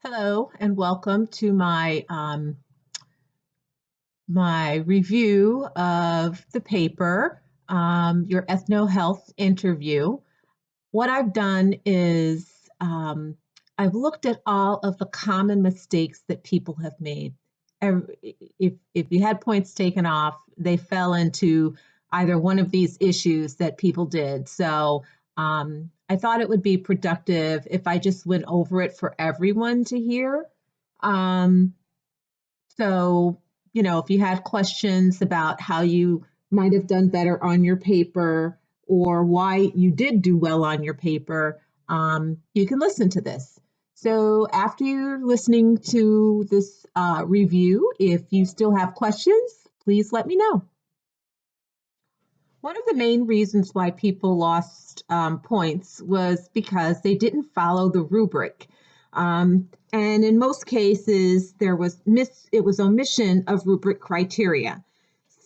Hello and welcome to my review of the paper, your EthnoHealth interview. What I've done is I've looked at all of the common mistakes that people have made. If you had points taken off, they fell into either one of these issues that people did. So I thought it would be productive if I just went over it for everyone to hear. Um, so, if you had questions about how you might have done better on your paper or why you did do well on your paper, you can listen to this. So, after you're listening to this review, if you still have questions, please let me know. One of the main reasons why people lost points was because they didn't follow the rubric. And in most cases, it was omission of rubric criteria.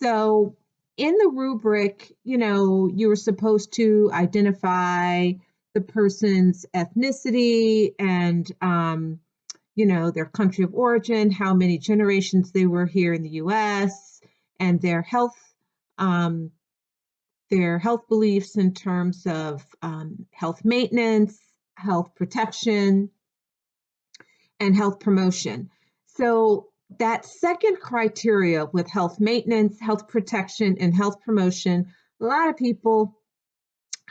So in the rubric, you were supposed to identify the person's ethnicity and, their country of origin, how many generations they were here in the U.S., and um, their health beliefs in terms of health maintenance, health protection, and health promotion. So that second criteria with health maintenance, health protection, and health promotion, a lot of people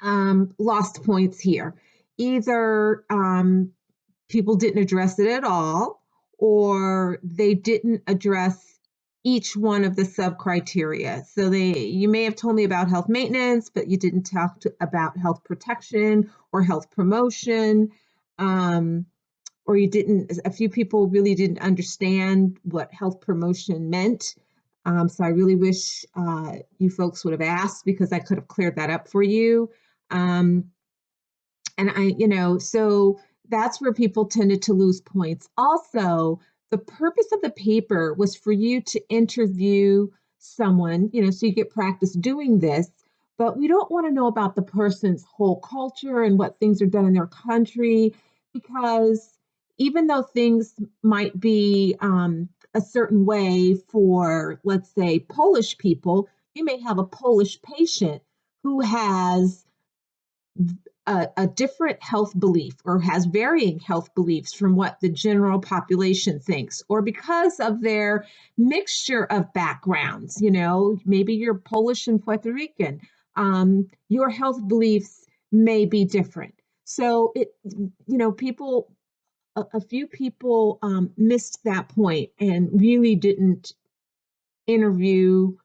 lost points here. Either people didn't address it at all, or they didn't address each one of the sub-criteria. So you may have told me about health maintenance, but you didn't talk about health protection or health promotion. Or a few people really didn't understand what health promotion meant. So I really wish you folks would have asked, because I could have cleared that up for you. So that's where people tended to lose points. Also, the purpose of the paper was for you to interview someone, so you get practice doing this, but we don't want to know about the person's whole culture and what things are done in their country, because even though things might be a certain way for, let's say, Polish people, you may have a Polish patient who has a different health belief or has varying health beliefs from what the general population thinks, or because of their mixture of backgrounds, maybe you're Polish and Puerto Rican, your health beliefs may be different. So a few people missed that point and really didn't interview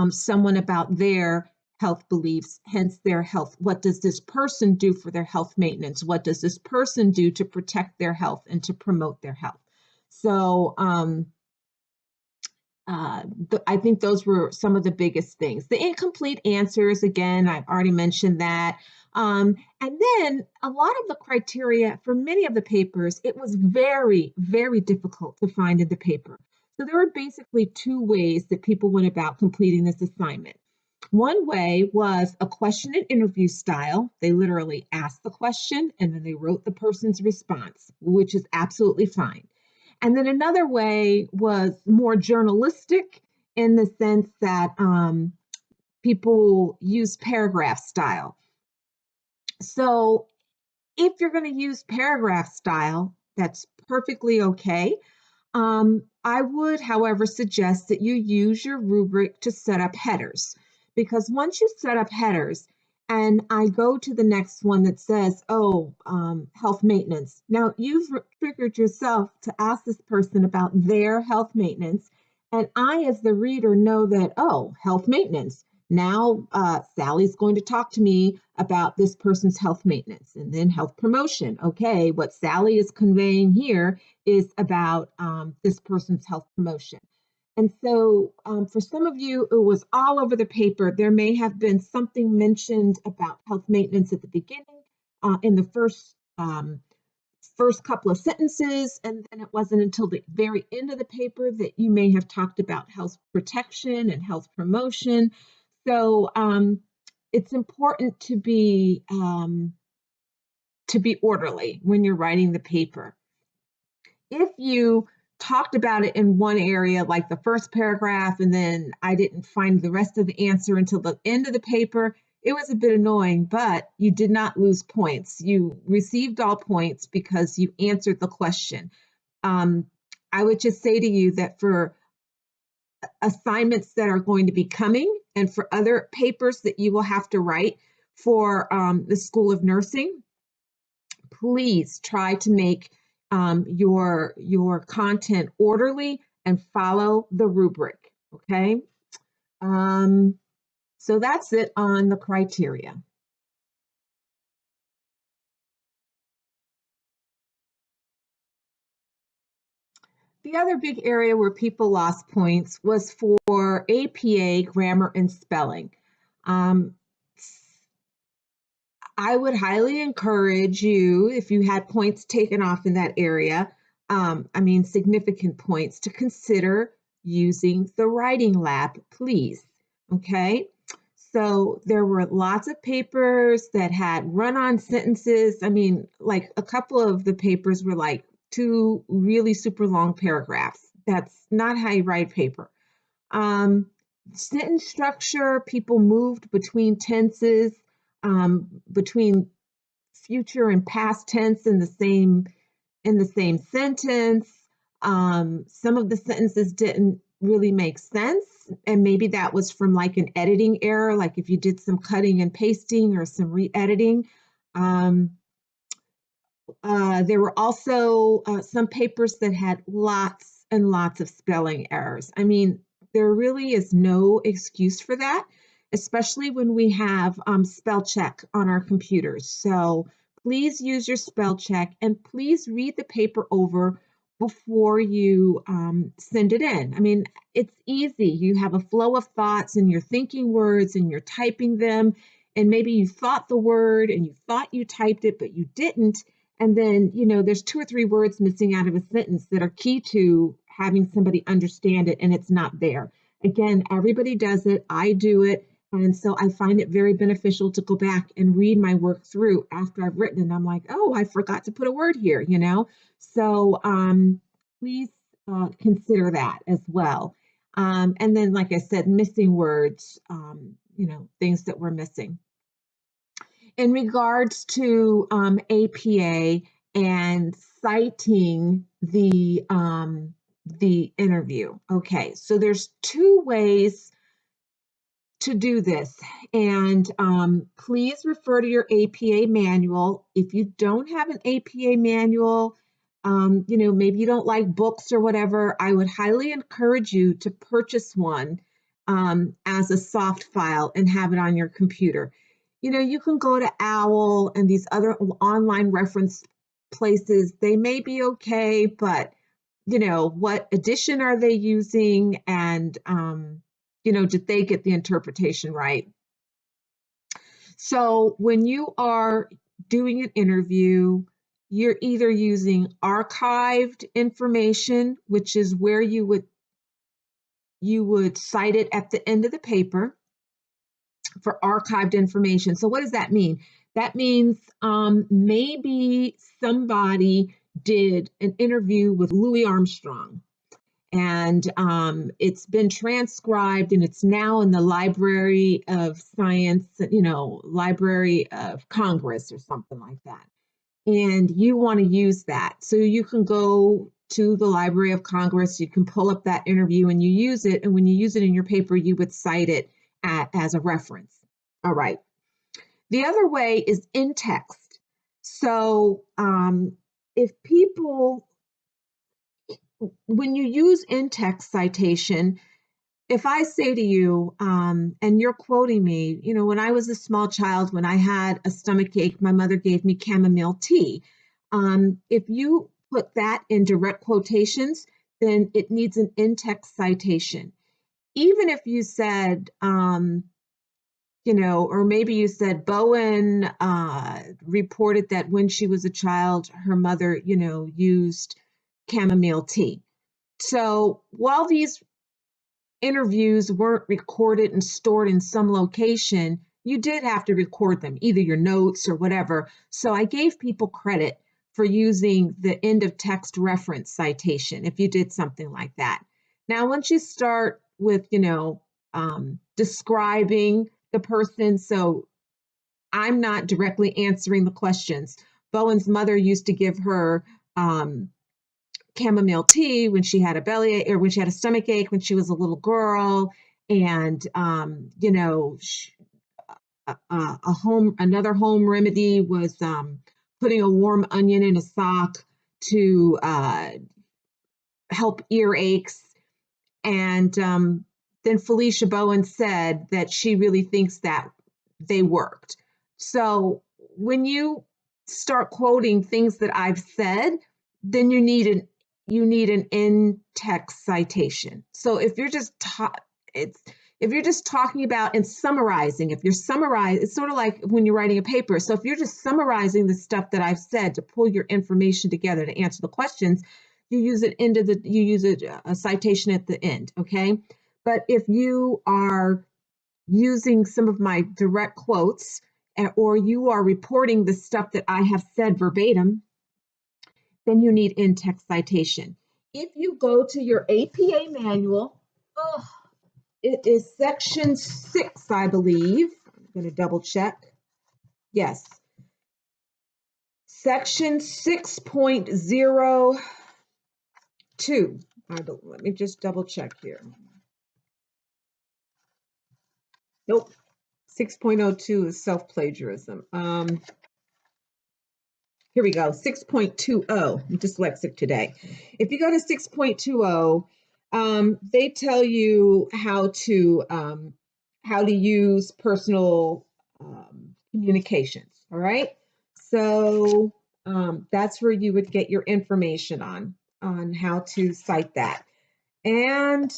someone about their health beliefs, hence their health. What does this person do for their health maintenance? What does this person do to protect their health and to promote their health? So I think those were some of the biggest things. The incomplete answers, again, I've already mentioned that. And then a lot of the criteria for many of the papers, it was very, very difficult to find in the paper. So there were basically two ways that people went about completing this assignment. One way was a question and interview style. They literally asked the question and then they wrote the person's response, which is absolutely fine. And then another way was more journalistic, in the sense that people use paragraph style. So if you're going to use paragraph style, that's perfectly okay. I would, however, suggest that you use your rubric to set up headers, because once you set up headers, and I go to the next one that says, health maintenance. Now, you've triggered yourself to ask this person about their health maintenance. And I, as the reader, know that, health maintenance. Now, Sally's going to talk to me about this person's health maintenance. And then health promotion. Okay, what Sally is conveying here is about this person's health promotion. And so for some of you, it was all over the paper. There may have been something mentioned about health maintenance at the beginning, in the first couple of sentences, and then it wasn't until the very end of the paper that you may have talked about health protection and health promotion. So it's important to be orderly when you're writing the paper. if you talked about it in one area, like the first paragraph, and then I didn't find the rest of the answer until the end of the paper, it was a bit annoying, but you did not lose points. You received all points because you answered the question. Um, I would just say to you that for assignments that are going to be coming and for other papers that you will have to write for the School of Nursing, please try to make your content orderly and follow the rubric. Okay. Um, so that's it on the criteria. The other big area where people lost points was for APA grammar and spelling. Um, I would highly encourage you, if you had points taken off in that area, significant points, to consider using the writing lab, please. Okay. So there were lots of papers that had run-on sentences. Like a couple of the papers were like two really super long paragraphs. That's not how you write paper. Sentence structure, people moved between tenses, between future and past tense in the same sentence. Some of the sentences didn't really make sense, and maybe that was from like an editing error, like if you did some cutting and pasting or some re-editing. There were also some papers that had lots and lots of spelling errors. There really is no excuse for that, especially when we have spell check on our computers. So please use your spell check and please read the paper over before you send it in. It's easy. You have a flow of thoughts and you're thinking words and you're typing them. And maybe you thought the word and you thought you typed it, but you didn't. And then, there's 2 or 3 words missing out of a sentence that are key to having somebody understand it, and it's not there. Again, everybody does it. I do it. And so I find it very beneficial to go back and read my work through after I've written it. I'm like, oh, I forgot to put a word here. So please consider that as well. And then, like I said, missing words, things that we're missing. In regards to APA and citing the interview. Okay, so there's 2 ways to do this, and please refer to your APA manual. If you don't have an APA manual, maybe you don't like books or whatever, I would highly encourage you to purchase one as a soft file and have it on your computer. You can go to OWL and these other online reference places. They may be okay, but what edition are they using? And did they get the interpretation right? So when you are doing an interview, you're either using archived information, which is where you would cite it at the end of the paper for archived information. So what does that mean? That means maybe somebody did an interview with Louis Armstrong, and it's been transcribed and it's now in the Library of Science, Library of Congress or something like that. And you want to use that. So you can go to the Library of Congress, you can pull up that interview and you use it. And when you use it in your paper, you would cite it as a reference. All right. The other way is in text. So if people, when you in text citation, if I say to you, and you're quoting me, when I was a small child, when I had a stomach ache, my mother gave me chamomile tea. If you put that in direct quotations, then it needs an in-text citation. Even if you said, or maybe you said Bowen reported that when she was a child, her mother, used chamomile tea. So while these interviews weren't recorded and stored in some location, you did have to record them, either your notes or whatever. So I gave people credit for using the end of text reference citation if you did something like that. Now, once you start with, describing the person, so I'm not directly answering the questions. Bowen's mother used to give her chamomile tea when she had a bellyache or when she had a stomach ache when she was a little girl, and another home remedy was putting a warm onion in a sock to help earaches. And then Felicia Bowen said that she really thinks that they worked. So when you start quoting things that I've said, then you need an in-text citation. So if you're just talking about and summarizing, it's sort of like when you're writing a paper. So if you're just summarizing the stuff that I've said to pull your information together to answer the questions, you use a citation at the end, okay? But if you are using some of my direct quotes, or you are reporting the stuff that I have said verbatim, then you need in-text citation. If you go to your APA manual, it is section 6, I believe. I'm going to double check. Yes. Section 6.02. Let me just double check here. Nope. 6.02 is self-plagiarism. Here we go, 6.20. I'm dyslexic today. If you go to 6.20, they tell you how to use personal communications, all right? So that's where you would get your information on how to cite that. And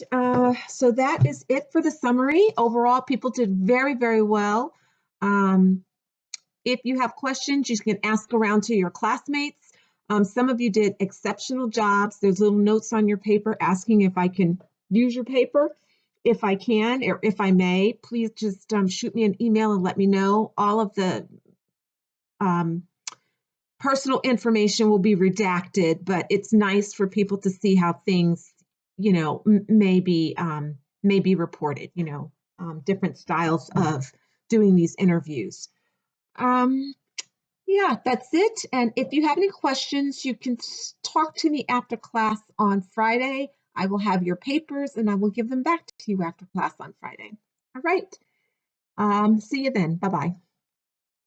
so that is it for the summary. Overall, people did very, very well. If you have questions, you can ask around to your classmates. Some of you did exceptional jobs. There's little notes on your paper asking if I can use your paper. If I can, or if I may, please just shoot me an email and let me know. All of the personal information will be redacted, but it's nice for people to see how things, may be reported, different styles of doing these interviews. Yeah, that's it. And if you have any questions, you can talk to me after class on Friday. I will have your papers and I will give them back to you after class on Friday. All right. See you then. Bye-bye.